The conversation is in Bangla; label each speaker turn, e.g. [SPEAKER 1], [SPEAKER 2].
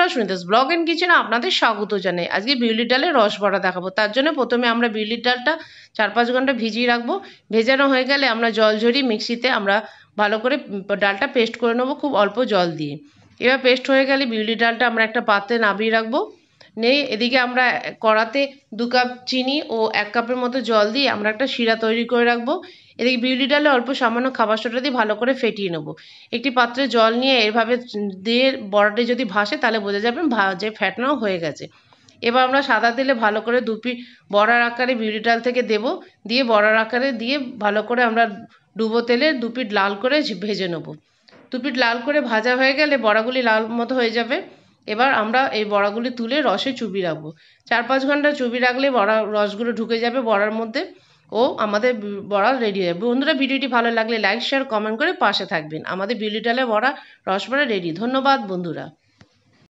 [SPEAKER 1] বন্ধুরা, সুনিতাস ব্লগ এন্ড কিচেনে আপনাদের স্বাগত জানাই। আজকে বিউলির ডালের রস বড়া দেখাবো। তার জন্য প্রথমে আমরা বিউলির ডালটা 4-5 ঘন্টা ভিজিয়ে রাখবো। ভেজানো হয়ে গেলে আমরা জল ঝরিয়ে মিক্সিতে আমরা ভালো করে ডালটা পেস্ট করে নেবো খুব অল্প জল দিয়ে। এবার পেস্ট হয়ে গেলে বিউলির ডালটা আমরা একটা পাত্রে নামিয়ে রাখবো। এদিকে আমরা কড়াতে 2 কাপ চিনি ও 1 কাপের মতো জল দিয়ে আমরা একটা শিরা তৈরি করে রাখবো। এদিকে বিউলি ডালে অল্প সামান্য খাবার সোডা দিয়ে ভালো করে ফেটিয়ে নেব। একটি পাত্রে জল নিয়ে এভাবে দিয়ে বড়াটি যদি ভাসে তাহলে বোঝা যাবে যে ফ্যাটানো হয়ে গেছে। এবার আমরা সাদা তেলে ভালো করে দুপি বড়ার আকারে বিউলি ডাল থেকে দেব, দিয়ে বড়ার আকারে দিয়ে ভালো করে আমরা ডুবো তেলে 2 পিঠ লাল করে ভেজে নেব। 2 পিঠ লাল করে ভাজা হয়ে গেলে বড়াগুলি লাল মতো হয়ে যাবে। এবার আমরা এই বড়াগুলি তুলে রসে চুবিয়ে রাখবো। 4-5 ঘন্টা চুবিয়ে রাখলে বড়া রসগুলো ঢুকে যাবে বড়ার মধ্যে ও আমাদের বড়া রেডি হয়ে যাবে। বন্ধুরা, ভিডিওটি ভালো লাগলে লাইক শেয়ার কমেন্ট করে পাশে থাকবেন। আমাদের বিউলি ডালে বড়া রস বড়া রেডি। ধন্যবাদ বন্ধুরা।